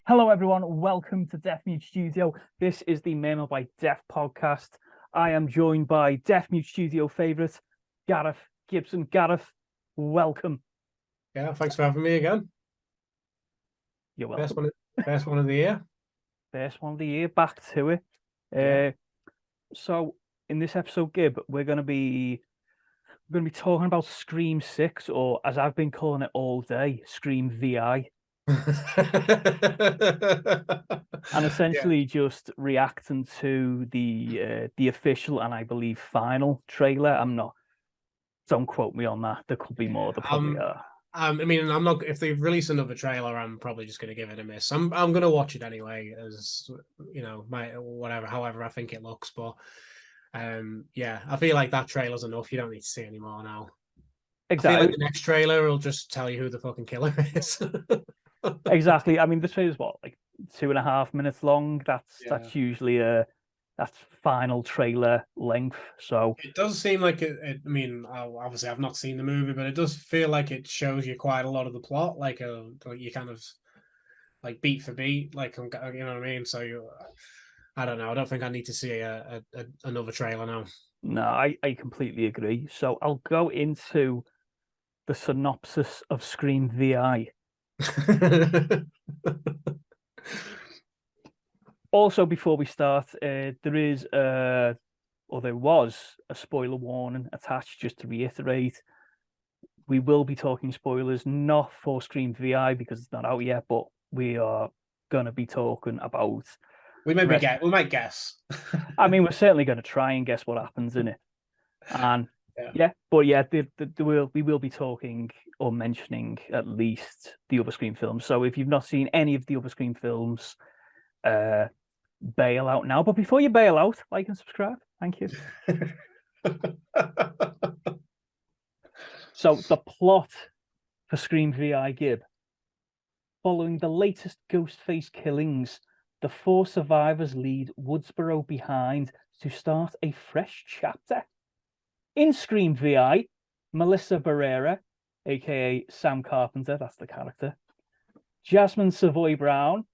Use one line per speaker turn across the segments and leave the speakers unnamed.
Hello, everyone. Welcome to Deaf Mute Studio. This is the Memo by Deaf podcast. I am joined by Deaf Mute Studio favourite, Garreth Gibson. Garreth, welcome.
Yeah, thanks for having me again.
You're welcome.
First one of the year.
First one of the year, back to it.
Yeah.
So in this episode, Gib, we're going to be talking about Scream 6, or as I've been calling it all day, Scream VI. And essentially just reacting to the official and I believe final trailer. Don't quote me on that. There could be more. There probably are.
I mean, I'm not. If they release another trailer, I'm probably just going to give it a miss. I'm going to watch it anyway, as you know, however I think it looks. But yeah, I feel like that trailer's enough. You don't need to see any more now.
Exactly.
I feel like the next trailer will just tell you who the fucking killer is.
Exactly. I mean, the trailer's what, like 2.5 minutes long. That's usually that's final trailer length. So
it does seem like it. I mean, obviously, I've not seen the movie, but it does feel like it shows you quite a lot of the plot, like you kind of like beat for beat, like you know what I mean. So I don't know. I don't think I need to see another trailer now.
No, I completely agree. So I'll go into the synopsis of Scream VI. Also, before we start, there was a spoiler warning attached, just to reiterate. We will be talking spoilers, not for Scream VI because it's not out yet, but we are going to be talking about...
We might guess.
I mean, we're certainly going to try and guess what happens in it. And we will be talking or mentioning at least the other Scream films. So if you've not seen any of the other Scream films, bail out now. But before you bail out, like and subscribe. Thank you. So the plot for Scream VI, Gib. Following the latest Ghostface killings, the 4 survivors leave Woodsboro behind to start a fresh chapter. In Scream VI, Melissa Barrera, aka Sam Carpenter, that's the character, Jasmine Savoy Brown,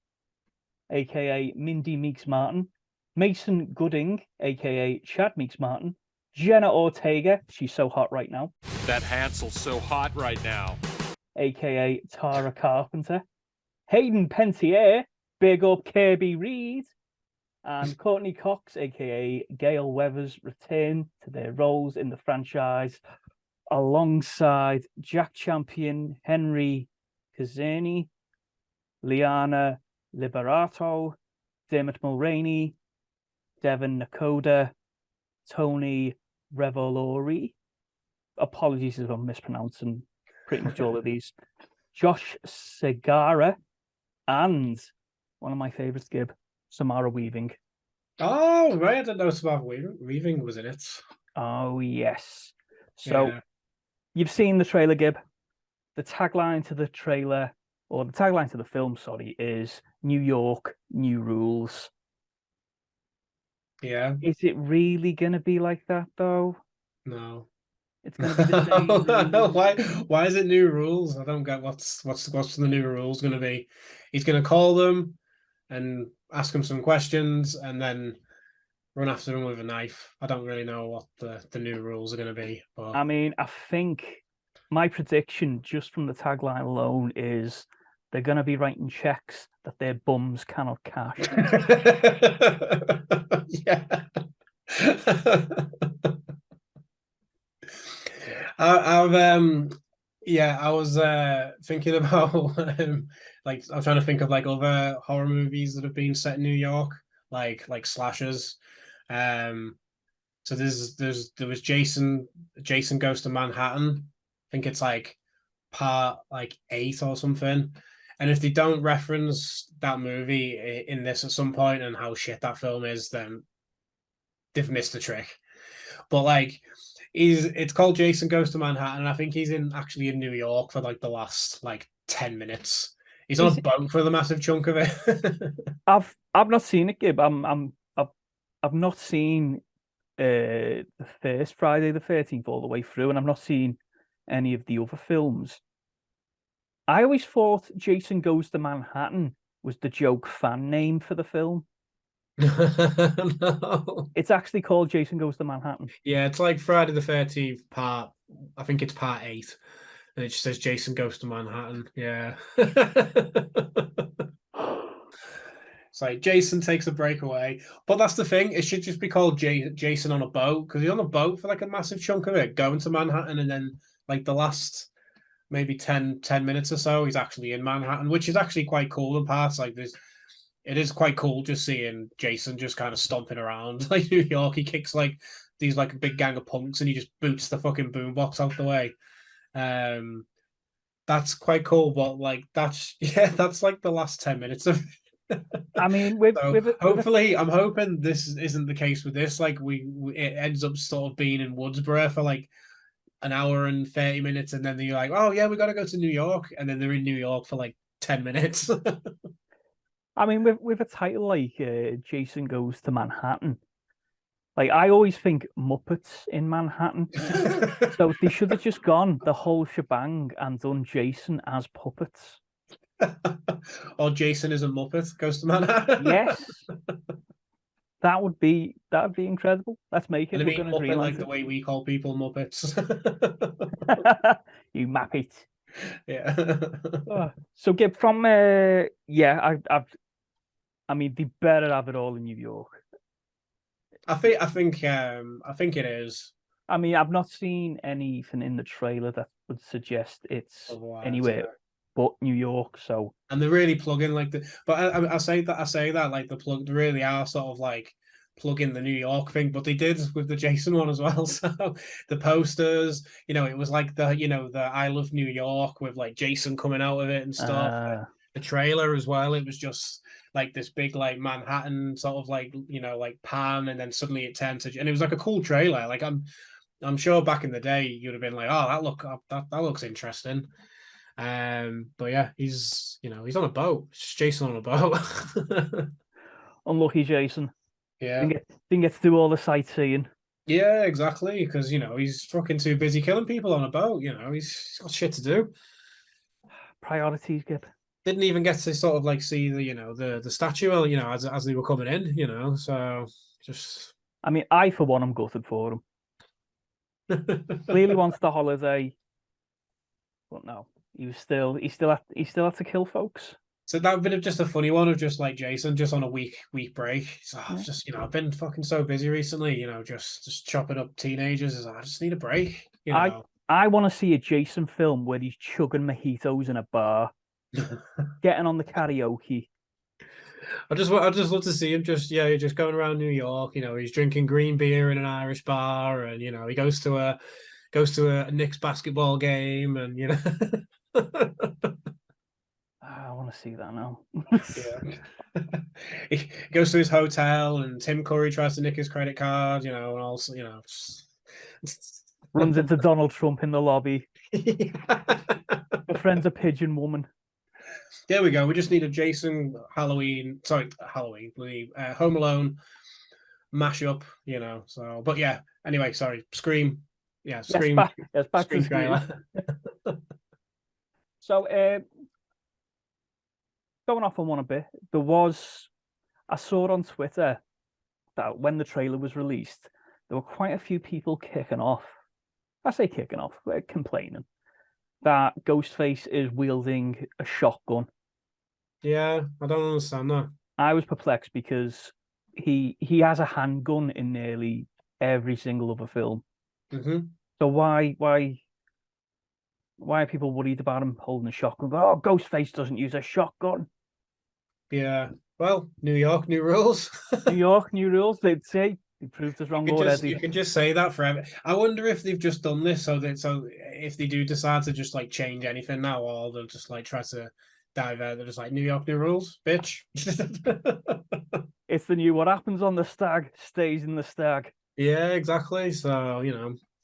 aka Mindy Meeks Martin, Mason Gooding, aka Chad Meeks Martin, Jenna Ortega, she's so hot right now.
That Hansel's so hot right now.
Aka Tara Carpenter, Hayden Panettiere, big up Kirby Reed, and Courtney Cox, aka Gail Weathers, return to their roles in the franchise alongside Jack Champion, Henry Kazani, Liana Liberato, Dermot Mulroney, Devon Nakoda, Tony Revolori. Apologies if I'm mispronouncing pretty much all of these. Josh Segara, and one of my favorites, Gib, Samara Weaving.
Oh, right. I didn't know Samara Weaving was in it.
Oh, yes. So You've seen the trailer, Gib. The tagline to the trailer, or the tagline to the film, sorry, is New York, new rules.
Yeah.
Is it really going to be like that, though?
No.
It's going to be the same.
Why is it new rules? I don't get what's the new rules going to be. He's going to call them and ask them some questions and then run after them with a knife. I don't really know what the new rules are going to be. But
I mean, I think my prediction just from the tagline alone is they're going to be writing checks that their bums cannot cash.
Yeah. I was thinking about like I'm trying to think of like other horror movies that have been set in New York, like slashers. So there was Jason Goes to Manhattan. I think it's like part like 8 or something. And if they don't reference that movie in this at some point and how shit that film is, then they've missed the trick. But like it's called Jason Goes to Manhattan, and I think he's actually in New York for like the last like 10 minutes. He's on a boat for the massive chunk of it.
I've not seen it, Gib. I've not seen the first Friday the 13th all the way through, and I've not seen any of the other films. I always thought Jason Goes to Manhattan was the joke fan name for the film.
No.
It's actually called Jason Goes to Manhattan.
Yeah, it's like Friday the 13th part. I think it's part 8, and it just says Jason Goes to Manhattan. Yeah. It's like Jason takes a breakaway, but that's the thing. It should just be called Jason on a boat, because he's on a boat for like a massive chunk of it, going to Manhattan, and then like the last maybe 10 minutes or so, he's actually in Manhattan, which is actually quite cool in parts. Like this, it is quite cool just seeing Jason just kind of stomping around like New York. He kicks like these like a big gang of punks, and he just boots the fucking boombox out the way. Um, that's quite cool, but like that's yeah, that's like the last 10 minutes of.
I mean,
So hopefully, I'm hoping this isn't the case with this. Like it ends up sort of being in Woodsboro for like an hour and 30 minutes, and then they're like, oh yeah, we got to go to New York, and then they're in New York for like 10 minutes.
I mean, with a title like Jason Goes to Manhattan, like I always think Muppets in Manhattan. So they should have just gone the whole shebang and done Jason as puppets.
Or Jason is a Muppet goes to Manhattan.
Yes, that would be incredible. Let's make it.
And I
We're
mean
going to
Muppet like
greenlight
the way we call people Muppets.
it. You map it.
Yeah.
So get from yeah, I mean, they better have it all in New York.
I think it is.
I mean, I've not seen anything in the trailer that would suggest it's
Otherwise,
anywhere
yeah.
but New York. So,
And they're really plugging like the. But I say that like the plug. They really are sort of like plugging the New York thing. But they did with the Jason one as well. So the posters, it was like the I Love New York with like Jason coming out of it and stuff. The trailer as well. It was just like this big like Manhattan sort of like like pan, and then suddenly it turned to, and it was like a cool trailer. Like I'm sure back in the day you'd have been like, oh, that looks interesting. But yeah, he's on a boat. It's Jason on a boat.
unlucky Jason.
Yeah.
Didn't get to do all the sightseeing.
Yeah, exactly. Because he's fucking too busy killing people on a boat. He's got shit to do.
Priorities, Gib.
Didn't even get to sort of like see the statue, as they were coming in. So just.
I mean, I for one, am gutted for him. Clearly wants the holiday, but no, he still had to kill folks.
So that would have just a funny one of just like Jason just on a week break. So
Yeah.
just I've been fucking so busy recently. Just chopping up teenagers. I just need a break.
I want to see a Jason film where he's chugging mojitos in a bar, getting on the karaoke.
I just love to see him just going around New York. He's drinking green beer in an Irish bar, and he goes to a Knicks basketball game, and
I want to see that now.
Yeah. He goes to his hotel, and Tim Curry tries to nick his credit card, and also,
Runs into Donald Trump in the lobby.
Yeah.
Befriends a pigeon woman.
There we go. We just need a Jason Halloween, the Home Alone mashup, So, but yeah. Anyway, sorry. Scream. Yeah, Scream.
Yes, back
Scream
to Scream.
trailer.
So, going off on one a bit, I saw on Twitter that when the trailer was released, there were quite a few people kicking off. I say kicking off, complaining that Ghostface is wielding a shotgun.
Yeah, I don't understand that.
I was perplexed because he has a handgun in nearly every single other film.
Mm-hmm.
So why are people worried about him holding a shotgun? Oh, Ghostface doesn't use a shotgun.
Yeah. Well, New York, new rules.
New York, new rules. They'd say they proved us wrong already.
You can just say that forever. I wonder if they've just done this so if they do decide to just like change anything now, or they'll just like try to divert. They're just like New York, new rules, bitch.
It's the new what happens on the stag stays in the stag.
Yeah, exactly. So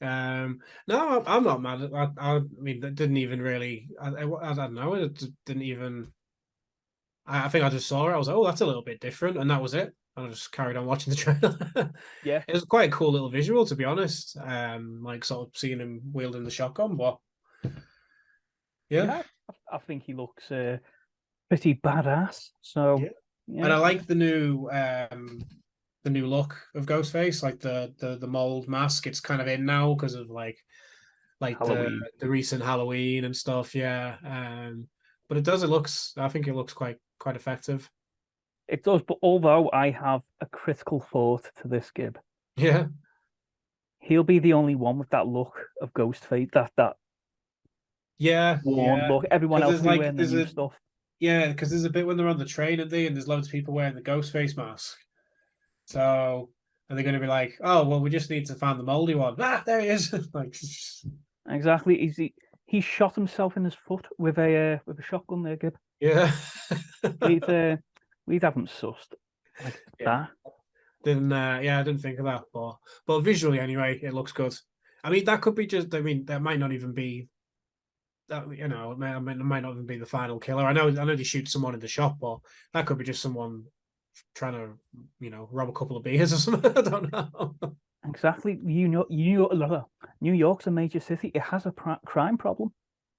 no, I'm not mad. I mean, that didn't even really. I don't know. It didn't even. I think I just saw it. I was like, oh, that's a little bit different, and that was it. And I just carried on watching the trailer.
Yeah,
it was quite a cool little visual, to be honest. Like sort of seeing him wielding the shotgun, but Yeah.
I think he looks pretty badass. So
Yeah.
yeah,
And I like the new look of Ghostface, like the mold mask. It's kind of in now because of like
Halloween.
the recent Halloween and stuff. Yeah. But it looks. I think it looks quite effective.
It does, but although I have a critical thought to this Gib,
Yeah.
he'll be the only one with that look of Ghostface, that
Yeah.
worn
Yeah.
look. Everyone
Because
else will be wearing the new stuff.
because there's a bit when they're on the train and there's loads of people wearing the ghost face mask. So are they going to be like, oh well, we just need to find the moldy one? Ah, there he is. Like,
Exactly. He shot himself in his foot with a shotgun there, Gib.
yeah,
We'd have him sussed like
yeah.
that.
I didn't think of that, but visually anyway, it looks good. I mean, that could be just. I mean, that might not even be that. It might not even be the final killer. I know they shoot someone in the shop, but that could be just someone trying to, rob a couple of beers or something. I don't know.
Exactly. New York's a major city. It has a crime problem.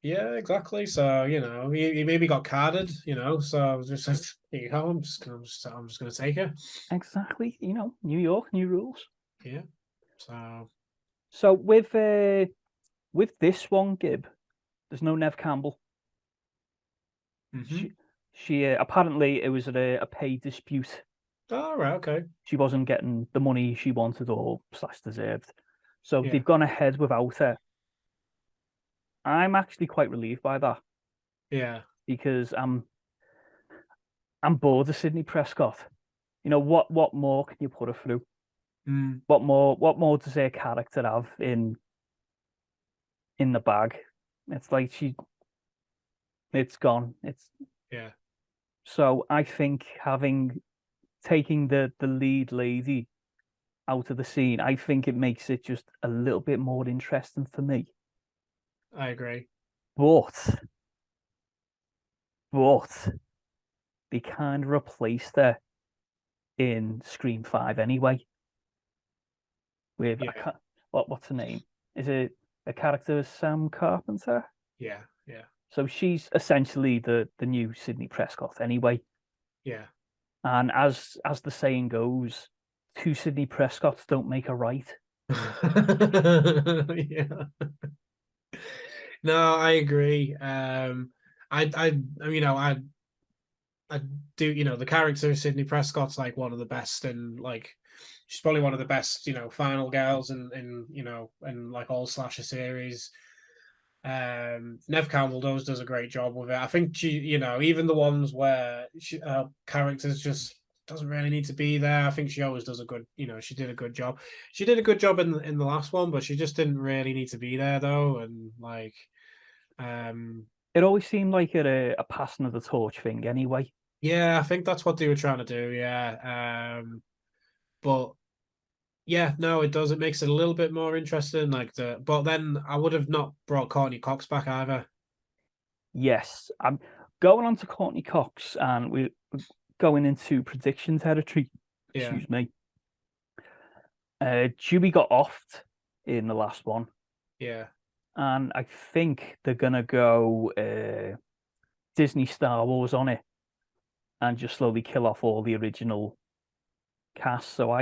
Yeah, exactly. So he maybe got carded. So I was just like, here you go. I'm just gonna take it.
Exactly. New York, new rules.
Yeah. So.
So with this one, Gib, there's no Nev Campbell.
Mm-hmm.
She apparently it was a pay dispute.
Oh, right. Okay.
She wasn't getting the money she wanted or slash deserved. So
Yeah.
they've gone ahead without her. I'm actually quite relieved by that
Yeah.
because I'm bored of Sydney Prescott. What more can you put her through?
Mm.
What more does her character have in the bag? It's like it's gone.
Yeah.
So I think taking the lead lady out of the scene, I think it makes it just a little bit more interesting for me.
I agree.
But but they kind of replaced her in Scream 5 anyway with
Yeah.
what's her name? Is it a character Sam Carpenter?
Yeah. Yeah.
So she's essentially the new Sydney Prescott anyway.
Yeah.
And as the saying goes, two Sydney Prescotts don't make a right.
Yeah. No, I agree. I do. The character of Sydney Prescott's like one of the best, and like she's probably one of the best, final girls in like all slasher series. Nev Campbell does a great job with it. I think she, even the ones where characters just doesn't really need to be there. I think she always does a good, she did a good job. She did a good job in the last one, but she just didn't really need to be there though. And like,
It always seemed like a passing of the torch thing anyway.
yeah, I think that's what they were trying to do. Yeah. But yeah, no, it does. It makes it a little bit more interesting. But then I would have not brought Courtney Cox back either.
Yes, I'm going on to Courtney Cox, and we're going into prediction territory.
Yeah.
Excuse me. Dewey got offed in the last one,
Yeah.
and I think they're gonna go Disney Star Wars on it, and just slowly kill off all the original cast. So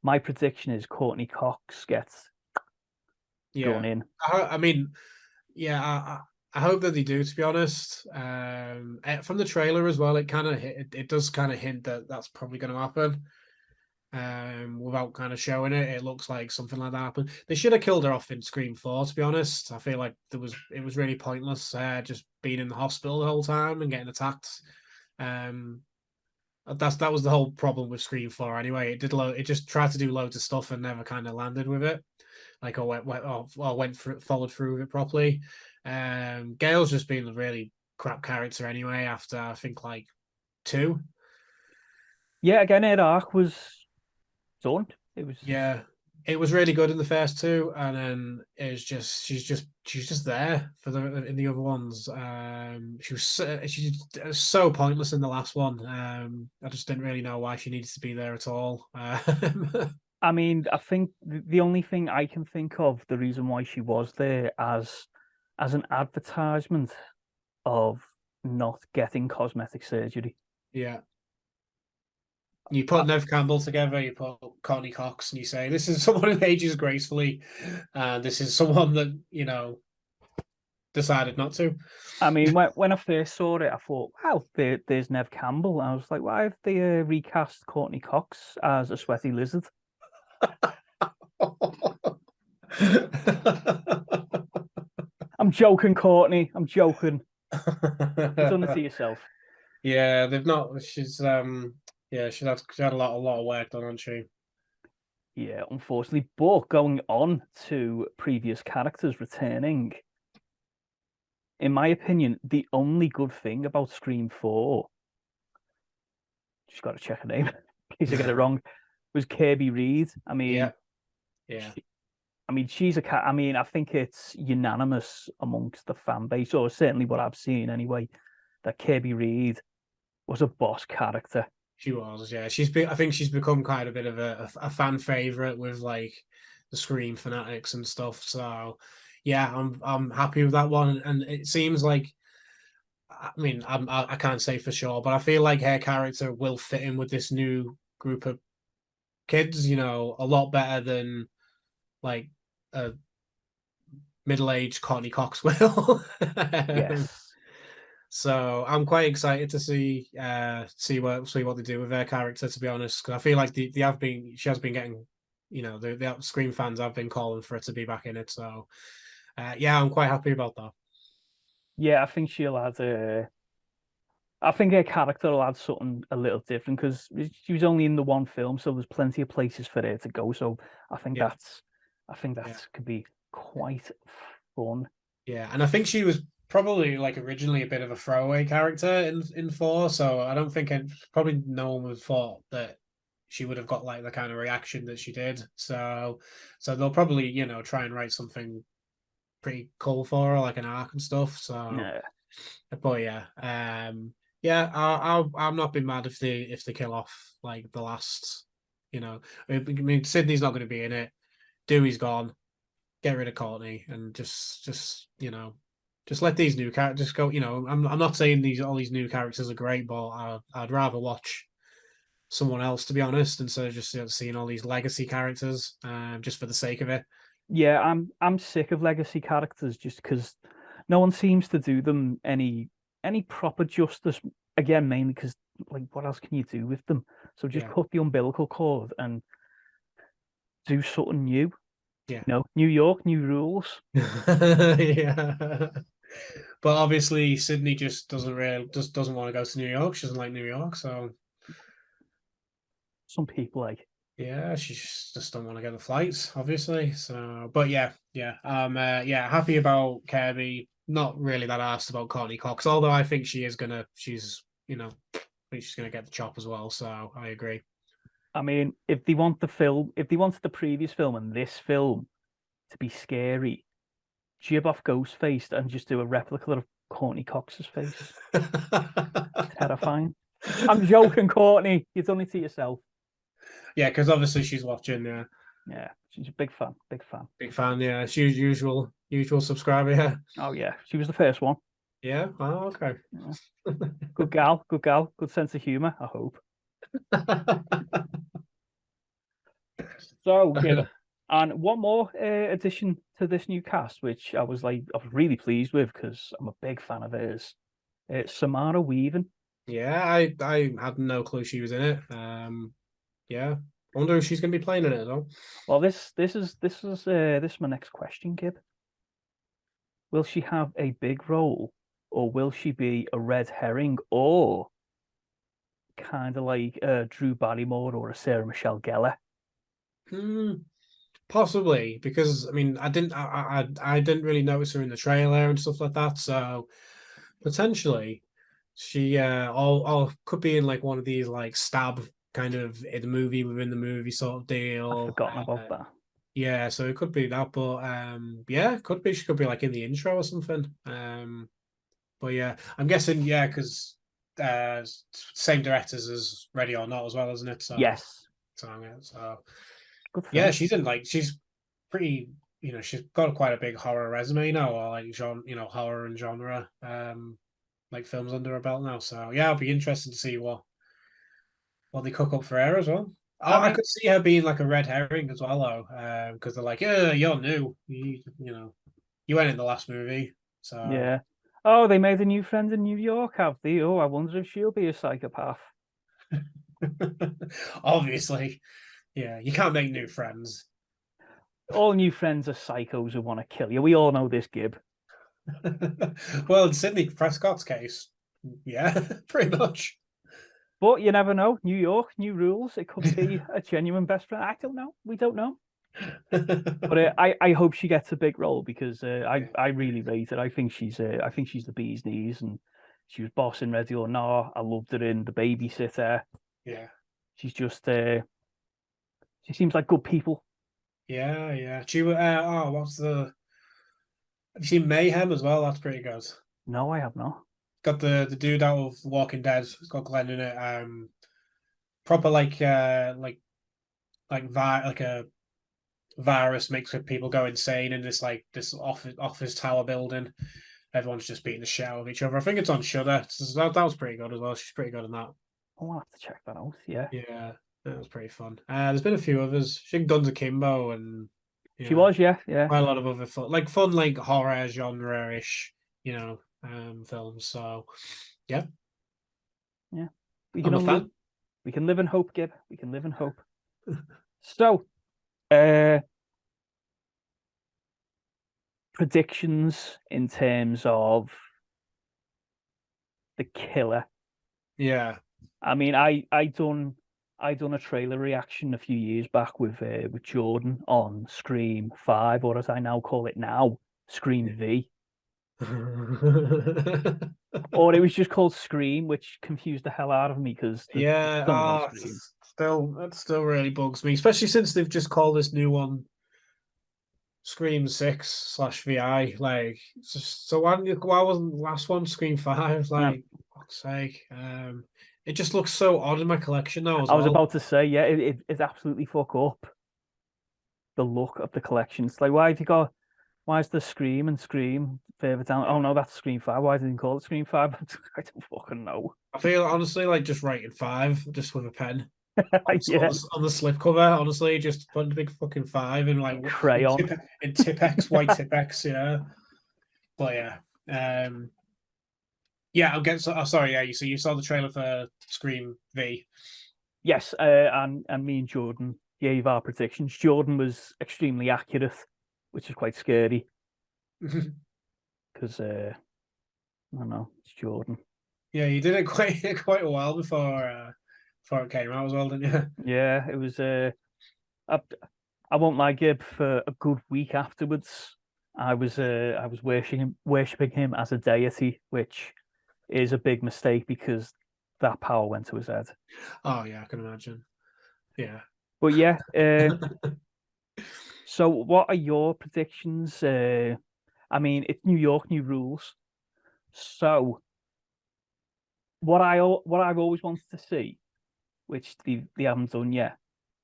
my prediction is Courtney Cox gets
Yeah.
done in.
I mean, yeah, I hope that they do. To be honest, from the trailer as well, it does kind of hint that that's probably going to happen. Without kind of showing it, it looks like something like that happened. They should have killed her off in Scream 4. To be honest, I feel like it was really pointless. Just being in the hospital the whole time and getting attacked. That was the whole problem with Scream 4. Anyway, it just tried to do loads of stuff and never kind of landed with it. Like followed through with it properly. Gail's just been a really crap character anyway. After I think like 2.
Yeah, again, her arc was done. It was
It was really good in the first 2, and then she's just there for in the other ones. She was so pointless in the last one. I just didn't really know why she needed to be there at all.
I mean, I think the only thing I can think of, the reason why she was there as an advertisement of not getting cosmetic surgery.
Yeah. You put Nev Campbell together, you put Courtney Cox, and you say, this is someone who ages gracefully, and this is someone that, you know, decided not to.
I mean, when I first saw it, I thought, wow, there's Nev Campbell. I was like, why have they recast Courtney Cox as a sweaty lizard? I'm joking, Courtney. I'm joking. You've done it to yourself.
Yeah, they've not. She's she had a lot of work done, hasn't she?
Yeah, unfortunately. But going on to previous characters returning, in my opinion, the only good thing about Scream 4, just got to check her name, in case I get it wrong, was Kirby Reed. I mean,
yeah.
She's a cat. I mean, I think it's unanimous amongst the fan base, or certainly what I've seen anyway, that Kirby Reed was a boss character.
She was, yeah. I think she's become kind of a bit of a fan favorite with like the Scream fanatics and stuff. So, yeah, I'm happy with that one. And it seems like, I mean, I can't say for sure, but I feel like her character will fit in with this new group of kids. You know, a lot better than like a middle-aged Courtney Cox will.
Yes.
So I'm quite excited to see what they do with their character. To be honest, because I feel like she has been getting, you know, the Scream fans have been calling for her to be back in it. So yeah, I'm quite happy about that.
Yeah, I think she'll add. I think her character will add something a little different because she was only in the one film, so there's plenty of places for her to go. So I think
Yeah.
that could be quite fun.
Yeah, and I think she was probably like originally a bit of a throwaway character in 4, so I don't think probably no one would have thought that she would have got like the kind of reaction that she did. So they'll probably, you know, try and write something pretty cool for her, like an arc and stuff. So
Yeah.
but yeah, I'm not been mad if they kill off like the last, you know, I mean Sydney's not going to be in it. Dewey's gone. Get rid of Courtney and just you know, just let these new characters go. You know, I'm not saying all these new characters are great, but I'd rather watch someone else, to be honest, instead of just seeing all these legacy characters, just for the sake of it.
Yeah, I'm sick of legacy characters just because no one seems to do them any proper justice. Again, mainly because like what else can you do with them? So just
Yeah.
cut the umbilical cord and do something new.
Yeah.
You know, New York, new rules.
Yeah. But obviously Sydney just doesn't want to go to New York. She doesn't like New York, so
Some people like.
yeah, she just don't want to get the flights, obviously. So, but yeah, happy about Kirby. Not really that asked about Courtney Cox, although I think she's gonna get the chop as well. So I agree.
I mean, if they wanted the previous film and this film to be scary, jib off Ghostface and just do a replica of Courtney Cox's face. Terrifying. I'm joking, Courtney. You've done it to yourself.
Yeah, because obviously she's watching. Yeah.
Yeah, she's a big fan. Big fan.
Big fan. Yeah, she's usual subscriber. Yeah.
Oh yeah, she was the first one.
Yeah. Oh, okay.
Yeah. Good gal. Good gal. Good sense of humor. I hope. So, and one more addition to this new cast, which I was really pleased with because I'm a big fan of hers. It's Samara Weaving.
Yeah, I had no clue she was in it. Yeah, I wonder if she's going to be playing in it at all.
Well, this is my next question, Gib. Will she have a big role, or will she be a red herring, or kind of like Drew Barrymore or a Sarah Michelle Gellar?
Possibly, because I mean, I didn't really notice her in the trailer and stuff like that. So potentially, she all could be in like one of these like stab kind of in the movie within the movie sort of deal.
I've forgotten about that.
Yeah, so it could be that, but yeah, it could be she could be like in the intro or something. But yeah, I'm guessing because same directors as Ready or Not as well, isn't it? So
Yes.
So
Good film.
yeah, she's pretty, you know, she's got quite a big horror resume now, or like genre, you know, horror and genre. like films under her belt now. So yeah, I'll be interested to see what they cook up for her as well. I
mean,
could see her being like a red herring as well, though, because they're like, yeah, you're new, you went in the last movie, so
yeah. Oh, they made a new friend in New York, have they? Oh, I wonder if she'll be a psychopath.
obviously, yeah, you can't make new friends.
All new friends are psychos who want to kill you. We all know this, Gib.
Well, in Sidney Prescott's case, yeah, pretty much.
But you never know. New York, new rules. It could be a genuine best friend. I don't know. We don't know. But I hope she gets a big role because I really rate her. I think she's the bee's knees, and she was boss in Ready or Not. I loved her in The Babysitter.
Yeah,
She's just she seems like good people.
yeah. She what's the? Have you seen Mayhem as well? That's pretty good.
No, I have not.
Got the dude out of Walking Dead. It's got Glenn in it. Proper like a virus makes people go insane in this office tower building. Everyone's just beating the shit out of each other. I think it's on Shudder. That was pretty good as well. She's pretty good in that.
I'll have to check that out. Yeah.
Yeah, that was pretty fun. There's been a few others. I think Guns Akimbo and
She was, yeah.
quite a lot of other fun like horror genre-ish, films. So yeah,
Yeah. We
I'm
can
a fan.
We can live in hope, Gib. We can live in hope. So, predictions in terms of the killer.
Yeah.
I mean, I done a trailer reaction a few years back with Jordan on Scream 5, or as I now call it now, Scream V. Or it was just called Scream, which confused the hell out of me because
Yeah,
Scream.
that still really bugs me, especially since they've just called this new one Scream 6/VI. Like, so why wasn't the last one Scream 5? Like, fuck's sake. It just looks so odd in my collection now as
I was
well.
about to say, yeah, it's absolutely fuck up the look of the collection. It's like, why is the Scream and Scream further down? Oh no, that's Scream 5. Why didn't they call it Scream 5? I don't fucking know.
I feel honestly like just writing 5 just with a pen
Yeah,
on the slipcover. Honestly, just putting a big fucking 5 in like
crayon.
in Tipex, white Tipex. Yeah, but yeah, I'm getting. Sorry, yeah. You saw the trailer for Scream V.
Yes, and me and Jordan gave our predictions. Jordan was extremely accurate, which is quite scary because I don't know, it's Jordan.
Yeah, you did it quite a while before it came out as well, didn't you?
Yeah, it was. I won't lie, Gib. For a good week afterwards, I was worshiping him as a deity, which is a big mistake because that power went to his head.
Oh yeah, I can imagine. Yeah.
But yeah, so what are your predictions? I mean, it's New York, new rules. So what I've always wanted to see, which they haven't done yet,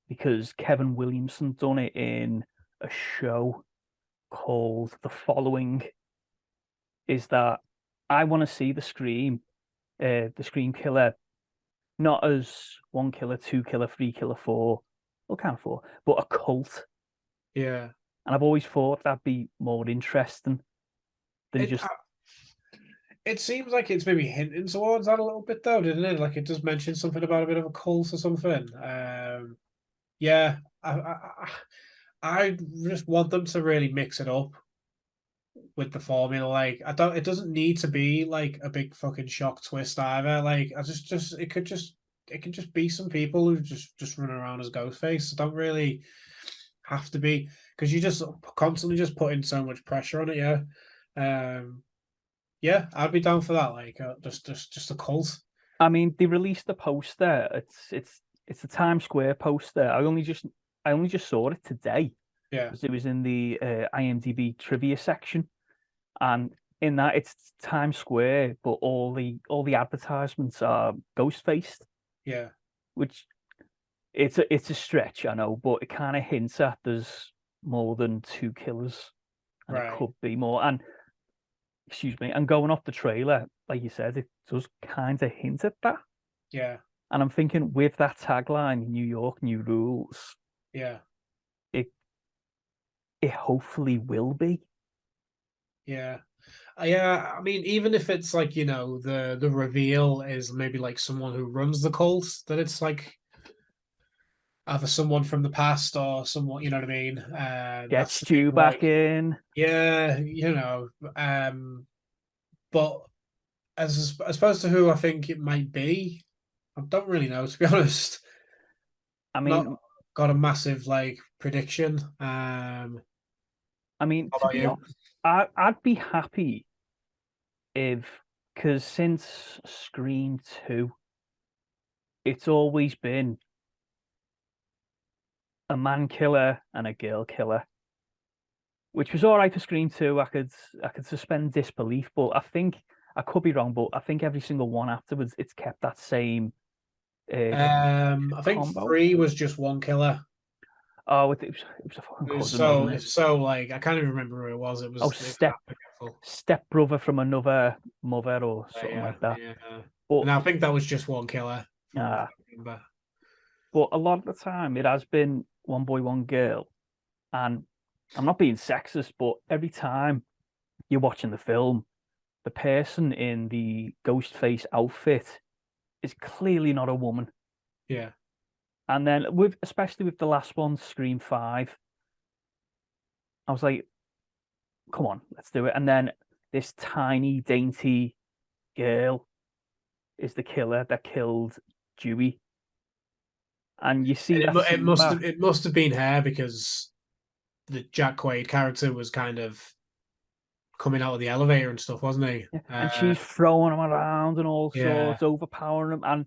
because Kevin Williamson done it in a show called The Following, is that I want to see the Scream killer, not as one killer, two killer, three killer, four, well, kind of four, but a cult.
Yeah.
And I've always thought that'd be more interesting than just.
It seems like it's maybe hinting towards that a little bit, though, didn't it? Like it does mention something about a bit of a cult or something. Yeah, I just want them to really mix it up with the formula. Like it doesn't need to be like a big fucking shock twist either. Like it could just be some people who just run around as Ghostface. Don't really have to be, because you just constantly just putting so much pressure on it. Yeah. Yeah, I'd be down for that. Like just a cult.
I mean, they released the poster. It's a Times Square poster. I only just saw it today.
Yeah.
Because it was in the IMDb trivia section, and in that it's Times Square, but all the advertisements are ghost faced.
Yeah.
Which it's a stretch, I know, but it kind of hints at there's more than two killers, and
Right.
it could be more. And excuse me, and going off the trailer, like you said, it does kind of hint at that.
Yeah,
And I'm thinking with that tagline, New York, new rules,
yeah,
it hopefully will be.
yeah. Yeah, I mean, even if it's like, the reveal is maybe like someone who runs the cult, that it's like either someone from the past or someone, you know what I mean?
Get
That's the thing,
Stu back
like,
in.
yeah, but as opposed to who I think it might be, I don't really know, to be honest.
I
Not
mean,
got a massive like prediction. How
to
about
be
you?
honest, I'd be happy if, because since Scream 2, it's always been a man killer and a girl killer, which was all right for Scream 2. I could suspend disbelief, but I think I could be wrong, but I think every single one afterwards it's kept that same uh,
I think
combo.
3 was just one killer.
Oh, it was a fucking
It was
cousin, wasn't
so
it?
it's so like I can't even remember who it was.
Oh,
It was that forgetful.
step brother from another mother or something
Yeah,
like that.
yeah.
But
And I think that was just one killer from what
uh,
I remember.
but a lot of the time it has been one boy, one girl. And I'm not being sexist, but every time you're watching the film, the person in the ghost face outfit is clearly not a woman.
Yeah.
And then especially with the last one, Scream 5, I was like, come on, let's do it. And then this tiny, dainty girl is the killer that killed Dewey. And you see
And
that scene back.
it must have been her because the Jack Quaid character was kind of coming out of the elevator and stuff, wasn't he?
Yeah, and she's throwing him around and all
Yeah,
sorts, overpowering him, and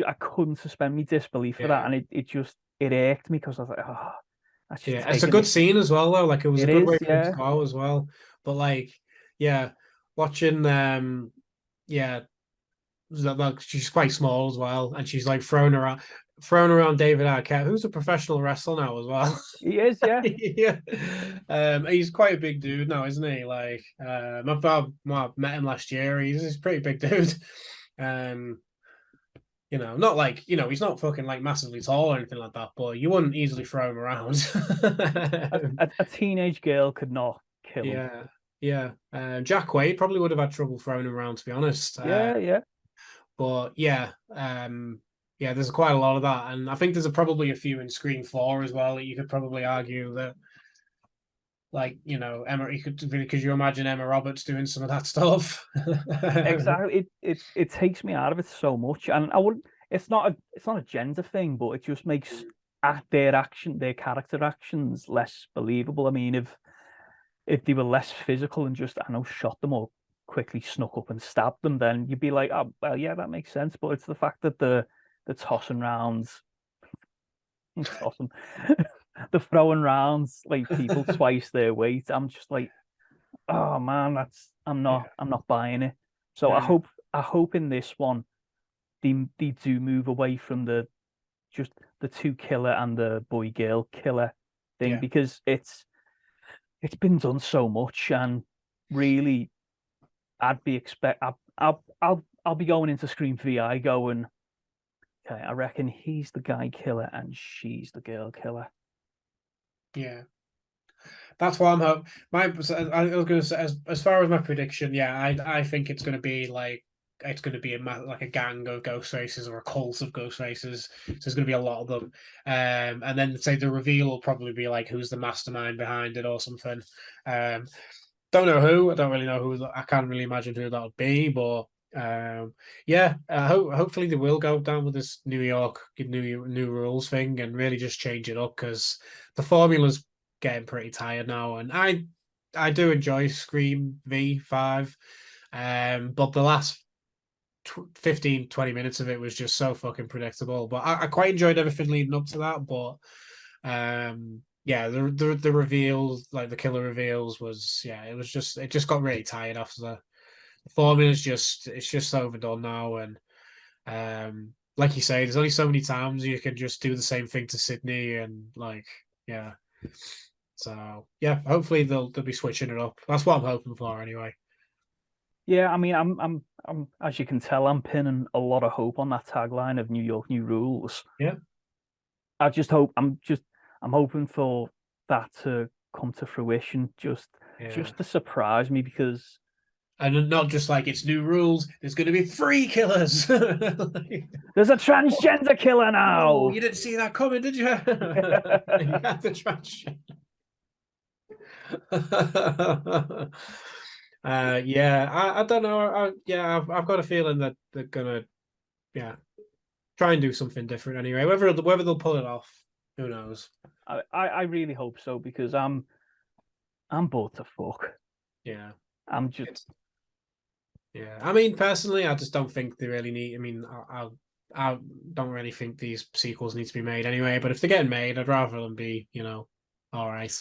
I couldn't suspend my disbelief for that,
yeah,
and it irked me because I was like, oh, that's just
yeah. It's a
taking
good
it.
scene as well, though. Like it was a
It
good way
is,
for him to
yeah,
go out as well. But like, yeah, watching yeah, like she's quite small as well, and she's like throwing around David Arquette, who's a professional wrestler now as well.
he is, yeah,
Yeah, he's quite a big dude now, isn't he? Like, I've met him last year. He's a pretty big dude. Um, not like he's not fucking like massively tall or anything like that, but you wouldn't easily throw him around.
a teenage girl could not kill him.
Yeah, yeah. Jack Quaid probably would have had trouble throwing him around, to be honest.
Yeah, yeah,
But yeah, there's quite a lot of that, and I think there's probably a few in Scream 4 as well that you could probably argue that, like Emma, could you imagine Emma Roberts doing some of that stuff?
exactly. It takes me out of it so much, and I wouldn't. It's not a gender thing, but it just makes their character actions less believable. I mean, if they were less physical and just, I know, shot them or quickly snuck up and stabbed them, then you'd be like, oh, well, yeah, that makes sense. But it's the fact that the tossing rounds, tossing, the throwing rounds like people twice their weight. I'm just like, oh man,
Yeah,
I'm not buying it. So
yeah,
I hope in this one they do move away from just the two killer and the boy girl killer thing,
yeah,
because it's been done so much, and really I'd be expect I'll be going into Scream VI going, okay, I reckon he's the guy killer and she's the girl killer.
yeah. That's what I'm hoping. I was going to say, as far as my prediction, yeah, I think it's going to be like like a gang of ghost faces or a cult of ghost faces. So there's going to be a lot of them, and then say the reveal will probably be like who's the mastermind behind it or something. Don't know who. I don't really know who. I can't really imagine who that would be, but yeah. Hopefully they will go down with this New York new rules thing and really just change it up because the formula's getting pretty tired now. And I do enjoy Scream V5, but the last 15, 20 minutes of it was just so fucking predictable. But I quite enjoyed everything leading up to that. But yeah, the reveals, like the killer reveals, was it just got really tired after the formula's it's just overdone now, and like you say, there's only so many times you can just do the same thing to Sydney, and like yeah, so yeah, hopefully they'll be switching it up. That's what I'm hoping for anyway.
Yeah, I mean, I'm as you can tell, I'm pinning a lot of hope on that tagline of New York, New Rules.
Yeah.
I just hope I'm hoping for that to come to fruition, just
Yeah.
to surprise me because
And not just like it's new rules. There's going to be free killers.
there's a transgender killer now.
Oh, you didn't see that coming, did you? You got the transgender. Yeah, I don't know. I've got a feeling that they're gonna try and do something different anyway. Whether they'll pull it off, who knows?
I really hope so because I'm bored to fuck.
Yeah,
I'm just
yeah. I mean, personally, I just don't think they really need. I mean, I don't really think these sequels need to be made anyway. But if they're getting made, I'd rather them be, all right.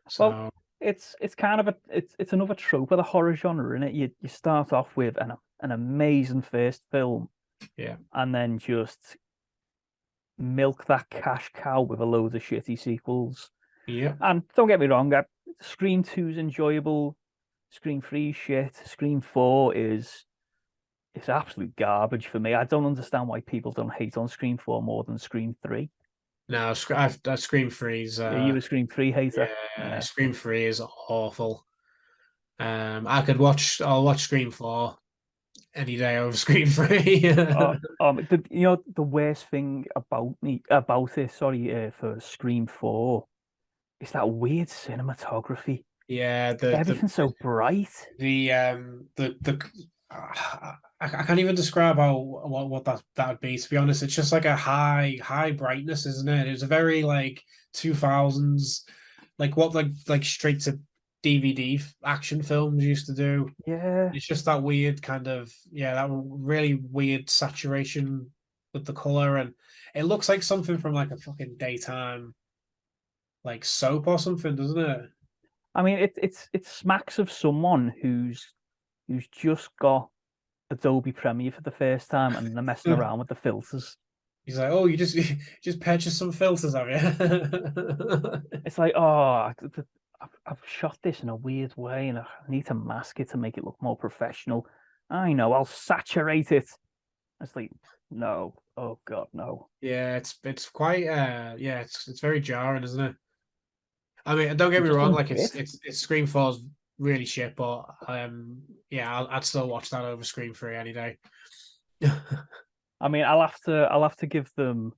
So
well, it's kind of it's another trope of the horror genre, isn't it? You start off with an amazing first film,
yeah,
and then just milk that cash cow with a load of shitty sequels.
yeah.
And don't get me wrong, Scream 2 is enjoyable. Scream 3 is shit. Scream 4 is it's absolute garbage for me. I don't understand why people don't hate on Scream 4 more than Scream 3.
No, Scream 3's.
Are you a Scream 3 hater?
Yeah, Scream 3 is awful. I'll watch Scream 4 any day over Scream 3.
The worst thing about it for Scream 4 is that weird cinematography.
Yeah,
Everything's so bright.
I can't even describe what that would be, to be honest. It's just like a high brightness, isn't it? It's a very like 2000s, like what like straight to DVD action films used to do.
Yeah.
It's just that weird kind of that really weird saturation with the color, and it looks like something from like a fucking daytime like soap or something, doesn't it?
I mean, it smacks of someone who's just got Adobe Premiere for the first time and they're messing around with the filters.
He's like, oh, you just purchased some filters, have you?
It's like, I've shot this in a weird way and I need to mask it to make it look more professional. I know, I'll saturate it. It's like, no, oh god, no.
Yeah, it's quite it's very jarring, isn't it? I mean, don't get
It
me
just
wrong,
doesn't
like it's
fit.
Scream 4's really shit, but I'd still watch that over Scream 3 any day.
I mean, I'll have to give them